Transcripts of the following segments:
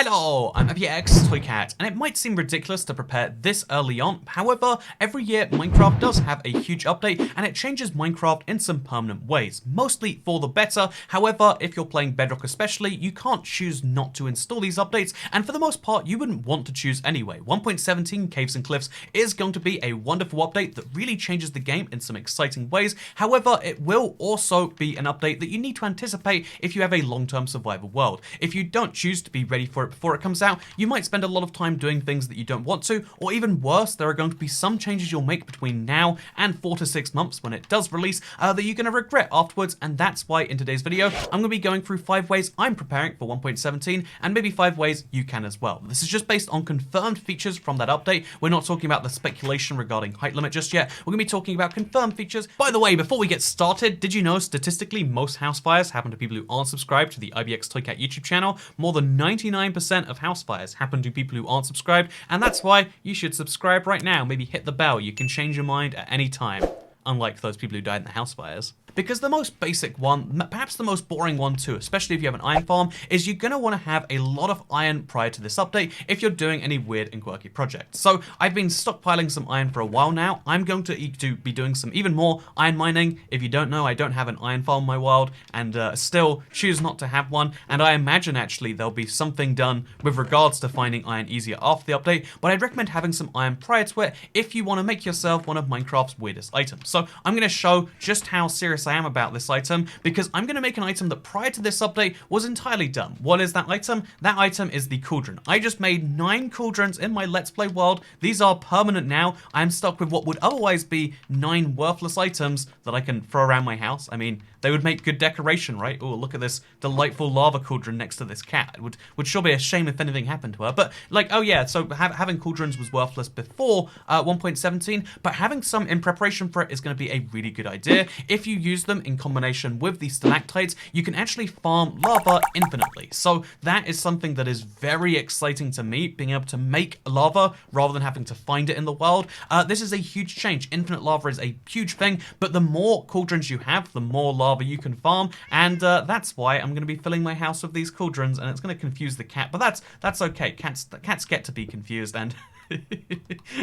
Hello, I'm ABX Toycat, and it might seem ridiculous to prepare this early on. However, every year Minecraft does have a huge update, and it changes Minecraft in some permanent ways, mostly for the better. However, if you're playing Bedrock especially, you can't choose not to install these updates, and for the most part, you wouldn't want to choose anyway. 1.17 Caves and Cliffs is going to be a wonderful update that really changes the game in some exciting ways. However, it will also be an update that you need to anticipate if you have a long-term survival world. If you don't choose to be ready for it before it comes out, you might spend a lot of time doing things that you don't want to, or even worse, there are going to be some changes you'll make between now and 4 to 6 months when it does release that you're going to regret afterwards, and that's why in today's video, I'm going to be going through 5 ways I'm preparing for 1.17, and maybe 5 ways you can as well. This is just based on confirmed features from that update. We're not talking about the speculation regarding height limit just yet. We're going to be talking about confirmed features. By the way, before we get started, did you know statistically most house fires happen to people who aren't subscribed to the IBX Toycat YouTube channel? More than 99% of house fires happen to people who aren't subscribed, and that's why you should subscribe right now. Maybe hit the bell. You can change your mind at any time, unlike those people who died in the house fires. Because the most basic one, perhaps the most boring one too, especially if you have an iron farm, is you're going to want to have a lot of iron prior to this update if you're doing any weird and quirky projects. So I've been stockpiling some iron for a while now. I'm going to be doing some even more iron mining. If you don't know, I don't have an iron farm in my world, and still choose not to have one. And I imagine actually there'll be something done with regards to finding iron easier after the update, but I'd recommend having some iron prior to it if you want to make yourself one of Minecraft's weirdest items. So I'm going to show just how serious I am about this item, because I'm going to make an item that prior to this update was entirely dumb. What is that item? That item is the cauldron. I just made 9 cauldrons in my Let's Play world. These are permanent now. I'm stuck with what would otherwise be 9 worthless items that I can throw around my house. I mean, they would make good decoration, right? Oh, look at this delightful lava cauldron next to this cat. It would sure be a shame if anything happened to her. But like, oh yeah, so having cauldrons was worthless before 1.17, but having some in preparation for it is going to be a really good idea. If you use them in combination with the stalactites, you can actually farm lava infinitely. So that is something that is very exciting to me, being able to make lava rather than having to find it in the world. This is a huge change. Infinite lava is a huge thing, but the more cauldrons you have, the more lava you can farm, and that's why I'm going to be filling my house with these cauldrons, and it's going to confuse the cat, but that's okay. Cats get to be confused, and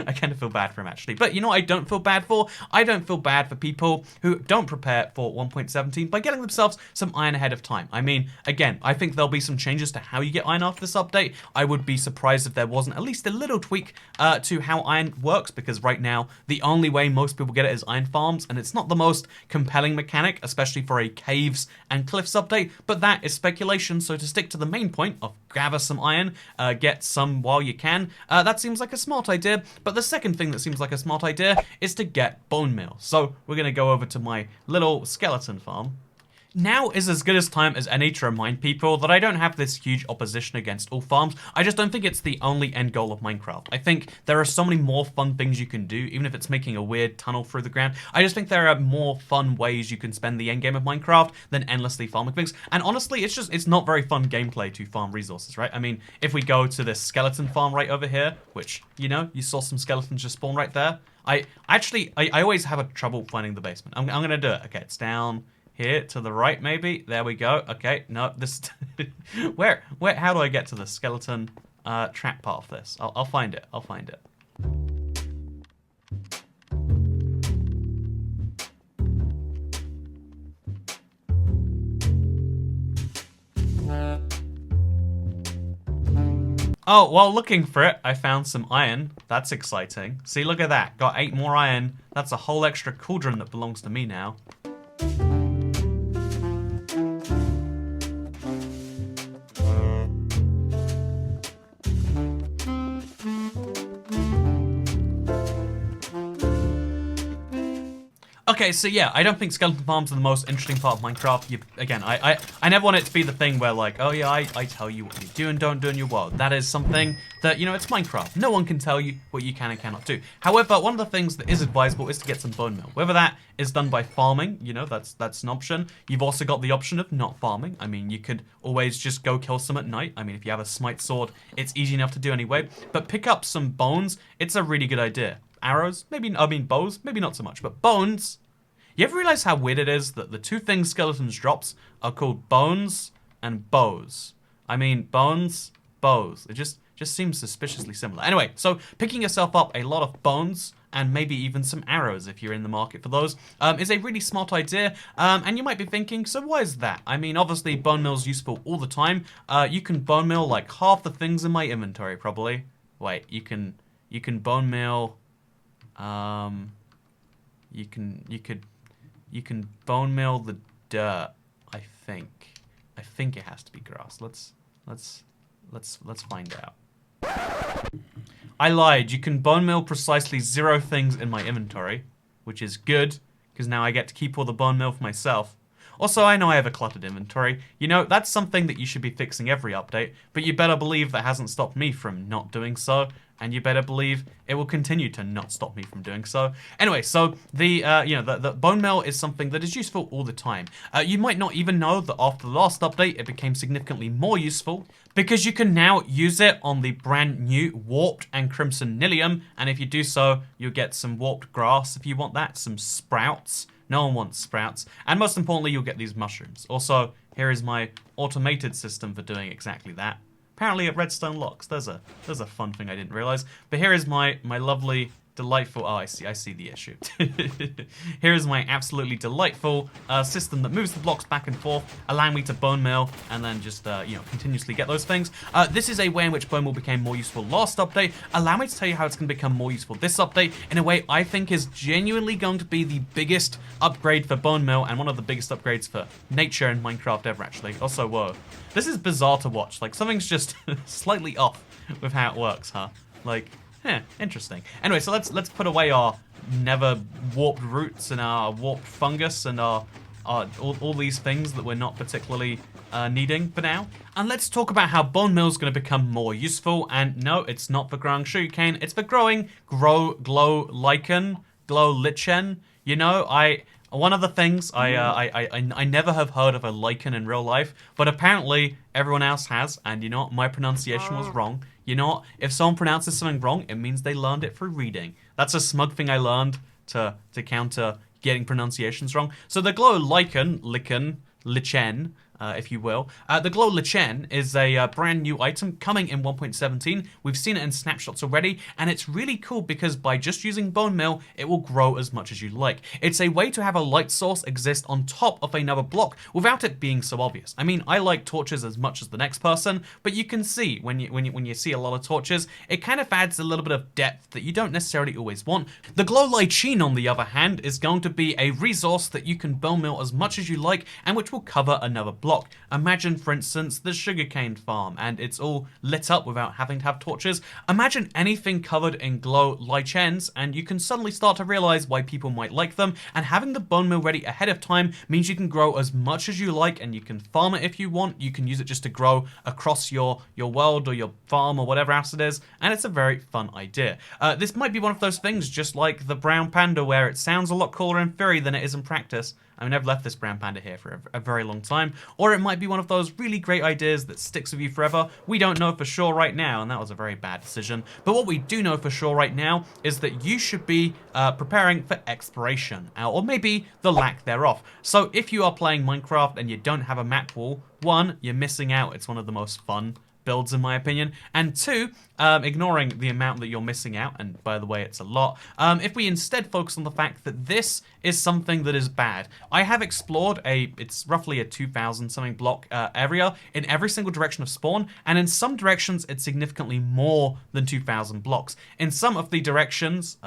I kind of feel bad for him actually. But you know what I don't feel bad for? I don't feel bad for people who don't prepare for 1.17 by getting themselves some iron ahead of time. I mean, again, I think there'll be some changes to how you get iron after this update. I would be surprised if there wasn't at least a little tweak to how iron works, because right now the only way most people get it is iron farms, and it's not the most compelling mechanic, especially for a caves and cliffs update, but that is speculation. So to stick to the main point of gather some iron, get some while you can, that seems like a smart idea. But the second thing that seems like a smart idea is to get bone meal. So we're going to go over to my little skeleton farm. Now is as good a time as any to remind people that I don't have this huge opposition against all farms. I just don't think it's the only end goal of Minecraft. I think there are so many more fun things you can do, even if it's making a weird tunnel through the ground. I just think there are more fun ways you can spend the end game of Minecraft than endlessly farming things. And honestly, it's not very fun gameplay to farm resources, right? I mean, if we go to this skeleton farm right over here, which, you know, you saw some skeletons just spawn right there. I always have a trouble finding the basement. I'm going to do it. Okay, it's down here to the right, maybe. There we go. Okay, no, this... where, how do I get to the skeleton trap part of this? I'll find it. I'll find it. Oh, while looking for it, I found some iron. That's exciting. See, look at that. Got 8 more iron. That's a whole extra cauldron that belongs to me now. Okay, so yeah, I don't think skeleton farms are the most interesting part of Minecraft. Again, I never want it to be the thing where like, oh yeah, I tell you what you do and don't do in your world. That is something that, you know, it's Minecraft. No one can tell you what you can and cannot do. However, one of the things that is advisable is to get some bone meal. Whether that is done by farming, you know, that's an option. You've also got the option of not farming. I mean, you could always just go kill some at night. I mean, if you have a smite sword, it's easy enough to do anyway. But pick up some bones. It's a really good idea. Arrows, maybe, I mean bows, maybe not so much, but bones. You ever realize how weird it is that the two things skeletons drops are called bones and bows? I mean, bones bows. It just seems suspiciously similar. Anyway, so picking yourself up a lot of bones and maybe even some arrows if you're in the market for those, is a really smart idea. And you might be thinking, so why is that? I mean, obviously bone mill's useful all the time. You can bone mill like half the things in my inventory, probably. Wait, you can bone mill. You can bone mill the dirt. I think it has to be grass. Let's find out. I lied. You can bone mill precisely 0 things in my inventory, which is good, because now I get to keep all the bone mill for myself. Also, I know I have a cluttered inventory. You know, that's something that you should be fixing every update, but you better believe that hasn't stopped me from not doing so, and you better believe it will continue to not stop me from doing so. Anyway, so the bone mill is something that is useful all the time. You might not even know that after the last update, it became significantly more useful, because you can now use it on the brand new Warped and Crimson Nilium, and if you do so, you'll get some warped grass if you want that, some sprouts. No one wants sprouts. And most importantly, you'll get these mushrooms. Also, here is my automated system for doing exactly that. Apparently at Redstone Locks. There's a fun thing I didn't realize. But here is my lovely, delightful... Oh, I see the issue. Here is my absolutely delightful system that moves the blocks back and forth, allowing me to bone mill and then just, continuously get those things. This is a way in which bone mill became more useful last update. Allow me to tell you how it's going to become more useful this update in a way I think is genuinely going to be the biggest upgrade for bone mill and one of the biggest upgrades for nature in Minecraft ever, actually. Also, whoa. This is bizarre to watch. Like, something's just slightly off with how it works, huh? Like... interesting. Anyway, so let's put away our never warped roots and our warped fungus and our all these things that we're not particularly needing for now. And let's talk about how bone mill is going to become more useful. And no, it's not for growing sugarcane. It's for growing glow lichen. You know, one of the things I never have heard of a lichen in real life, but apparently everyone else has. And you know what? My pronunciation was wrong. You know what? If someone pronounces something wrong, it means they learned it through reading. That's a smug thing I learned to counter getting pronunciations wrong. So the glow lichen, if you will. The Glow Lichen is a brand new item coming in 1.17. We've seen it in snapshots already, and it's really cool because by just using bone mill, it will grow as much as you like. It's a way to have a light source exist on top of another block without it being so obvious. I mean, I like torches as much as the next person, but you can see when you see a lot of torches, it kind of adds a little bit of depth that you don't necessarily always want. The Glow Lichen, on the other hand, is going to be a resource that you can bone mill as much as you like, and which will cover another block. Imagine, for instance, the sugarcane farm, and it's all lit up without having to have torches. Imagine anything covered in glow lichens, and you can suddenly start to realize why people might like them, and having the bone mill ready ahead of time means you can grow as much as you like, and you can farm it if you want. You can use it just to grow across your world or your farm or whatever else it is, and it's a very fun idea. This might be one of those things, just like the brown panda, where it sounds a lot cooler in theory than it is in practice. I mean, I've left this brown panda here for a very long time. Or it might be one of those really great ideas that sticks with you forever. We don't know for sure right now, and that was a very bad decision. But what we do know for sure right now is that you should be preparing for exploration, or maybe the lack thereof. So if you are playing Minecraft and you don't have a map wall, one, you're missing out. It's one of the most fun builds in my opinion, and two, ignoring the amount that you're missing out, and by the way it's a lot, if we instead focus on the fact that this is something that is bad. I have explored it's roughly a 2,000 something block area in every single direction of spawn, and in some directions it's significantly more than 2,000 blocks. In some of the directions,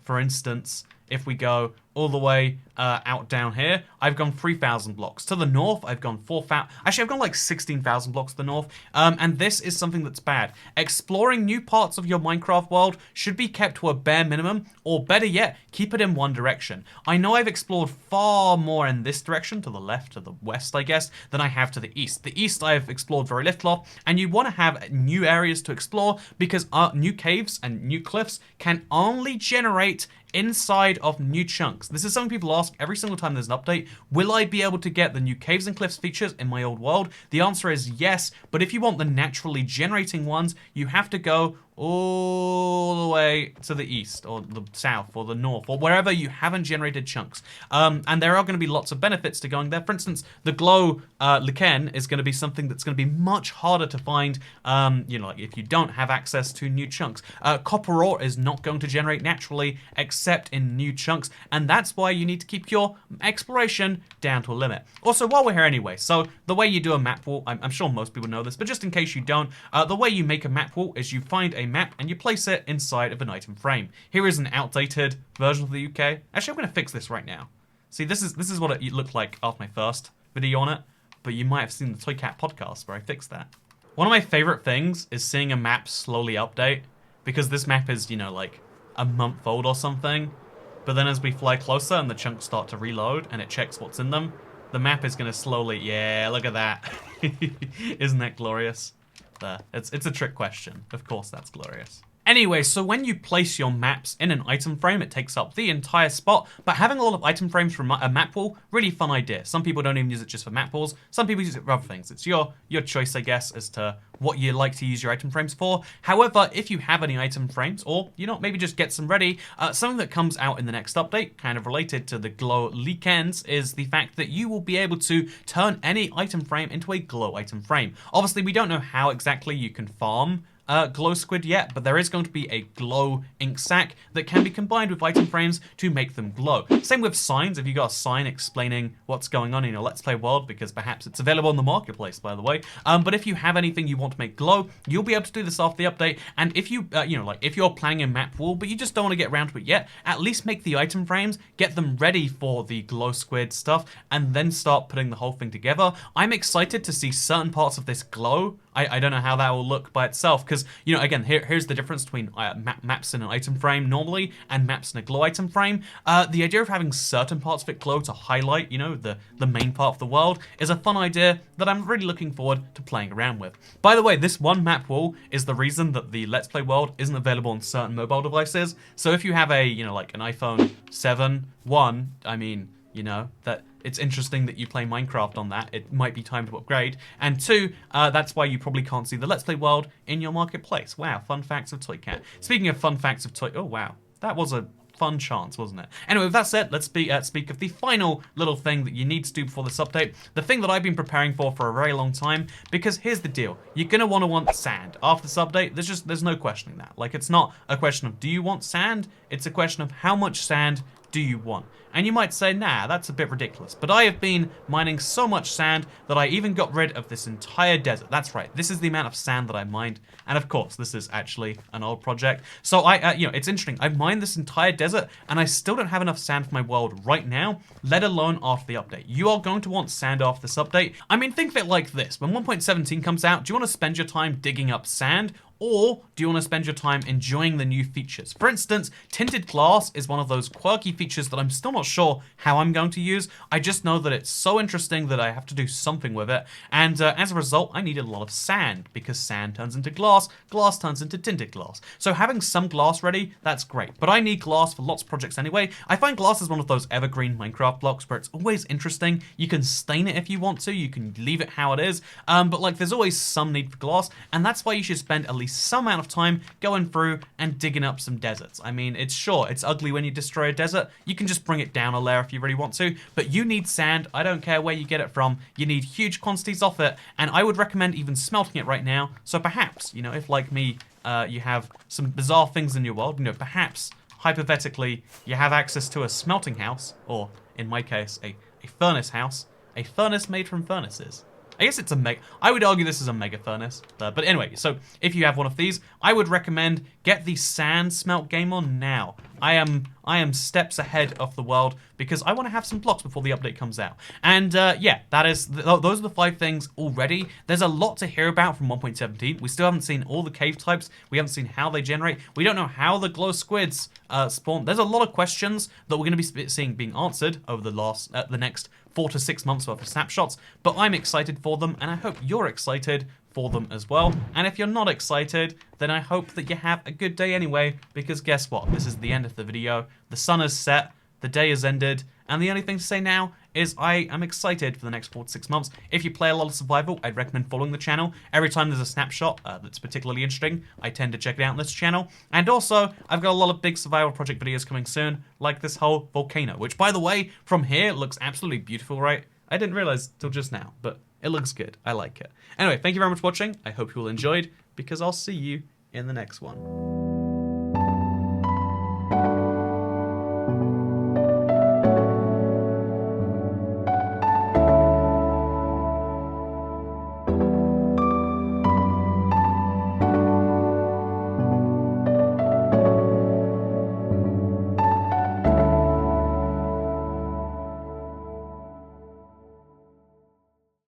for instance, if we go all the way out down here, I've gone 3,000 blocks. To the north, I've gone 4,000. Actually, I've gone like 16,000 blocks to the north. And this is something that's bad. Exploring new parts of your Minecraft world should be kept to a bare minimum, or better yet, keep it in one direction. I know I've explored far more in this direction, to the left, to the west, I guess, than I have to the east. The east I've explored very little of, and you want to have new areas to explore because new caves and new cliffs can only generate inside of new chunks. This is something people ask every single time there's an update. Will I be able to get the new caves and cliffs features in my old world? The answer is yes, but if you want the naturally generating ones, you have to go all the way to the east or the south or the north or wherever you haven't generated chunks. And there are going to be lots of benefits to going there. For instance, the glow lichen is going to be something that's going to be much harder to find, like if you don't have access to new chunks. Copper ore is not going to generate naturally except in new chunks, and that's why you need to keep your exploration down to a limit. Also, while we're here anyway, so the way you do a map wall, I'm sure most people know this, but just in case you don't, the way you make a map wall is you find a map and you place it inside of an item frame. Here is an outdated version of the UK. Actually, I'm going to fix this right now. See, this is what it looked like after my first video on it, but you might have seen the Toycat podcast where I fixed that. One of my favorite things is seeing a map slowly update, because this map is, like a month old or something, but then as we fly closer and the chunks start to reload and it checks what's in them, the map is going to slowly, yeah, look at that. Isn't that glorious? There. It's a trick question. Of course that's glorious. Anyway, so when you place your maps in an item frame, it takes up the entire spot, but having a lot of item frames from a map wall, really fun idea. Some people don't even use it just for map walls, some people use it for other things. It's your choice, I guess, as to what you like to use your item frames for. However, if you have any item frames, or, maybe just get some ready, something that comes out in the next update, kind of related to the glow lichens, is the fact that you will be able to turn any item frame into a glow item frame. Obviously, we don't know how exactly you can farm glow squid yet, but there is going to be a glow ink sac that can be combined with item frames to make them glow. Same with signs. If you got a sign explaining what's going on in your Let's Play world, because perhaps it's available in the marketplace, by the way. But if you have anything you want to make glow, you'll be able to do this after the update. And if you, if you're planning a map wall, but you just don't want to get around to it yet, at least make the item frames, get them ready for the glow squid stuff, and then start putting the whole thing together. I'm excited to see certain parts of this glow. I don't know how that will look by itself, because, again, here's the difference between maps in an item frame normally and maps in a glow item frame. The idea of having certain parts of it glow to highlight, the main part of the world is a fun idea that I'm really looking forward to playing around with. By the way, this one map wall is the reason that the Let's Play world isn't available on certain mobile devices. So if you have a, like an iPhone 7, 1, that it's interesting that you play Minecraft on that. It might be time to upgrade. And 2, that's why you probably can't see the Let's Play world in your marketplace. Wow, fun facts of Toycat. Speaking of fun facts of oh wow, that was a fun chance, wasn't it? Anyway, with that said, let's speak of the final little thing that you need to do before this update. The thing that I've been preparing for a very long time, because here's the deal. You're gonna want sand. After this update, there's no questioning that. Like, it's not a question of do you want sand? It's a question of how much sand do you want? And you might say, nah, that's a bit ridiculous. But I have been mining so much sand that I even got rid of this entire desert. That's right, this is the amount of sand that I mined. And of course, this is actually an old project. So it's interesting. I've mined this entire desert and I still don't have enough sand for my world right now, let alone after the update. You are going to want sand after this update. I mean, think of it like this. When 1.17 comes out, do you want to spend your time digging up sand? Or do you want to spend your time enjoying the new features? For instance, tinted glass is one of those quirky features that I'm still not sure how I'm going to use. I just know that it's so interesting that I have to do something with it. And as a result, I need a lot of sand, because sand turns into glass, glass turns into tinted glass. So having some glass ready, that's great. But I need glass for lots of projects anyway. I find glass is one of those evergreen Minecraft blocks where it's always interesting. You can stain it if you want to, you can leave it how it is. But like, there's always some need for glass, and that's why you should spend at least some amount of time going through and digging up some deserts. I mean, it's ugly when you destroy a desert. You can just bring it down a layer if you really want to, but you need sand. I don't care where you get it from. You need huge quantities of it, and I would recommend even smelting it right now. So perhaps, if like me, you have some bizarre things in your world, perhaps, hypothetically, you have access to a smelting house, or in my case, a furnace house, a furnace made from furnaces. I guess it's I would argue this is a mega furnace. But anyway, so if you have one of these, I would recommend get the sand smelt game on now. I am steps ahead of the world because I want to have some blocks before the update comes out. And yeah, those are the 5 things already. There's a lot to hear about from 1.17. We still haven't seen all the cave types. We haven't seen how they generate. We don't know how the glow squids spawn. There's a lot of questions that we're going to be seeing being answered over the next 4 to 6 months worth of snapshots, but I'm excited for them, and I hope you're excited for them as well. And if you're not excited, then I hope that you have a good day anyway, because guess what? This is the end of the video. The sun has set, the day has ended, and the only thing to say now is I am excited for the next 4 to 6 months. If you play a lot of survival, I'd recommend following the channel. Every time there's a snapshot that's particularly interesting, I tend to check it out on this channel. And also, I've got a lot of big survival project videos coming soon, like this whole volcano, which, by the way, from here looks absolutely beautiful, right? I didn't realize till just now, but it looks good. I like it. Anyway, thank you very much for watching. I hope you all enjoyed, because I'll see you in the next one.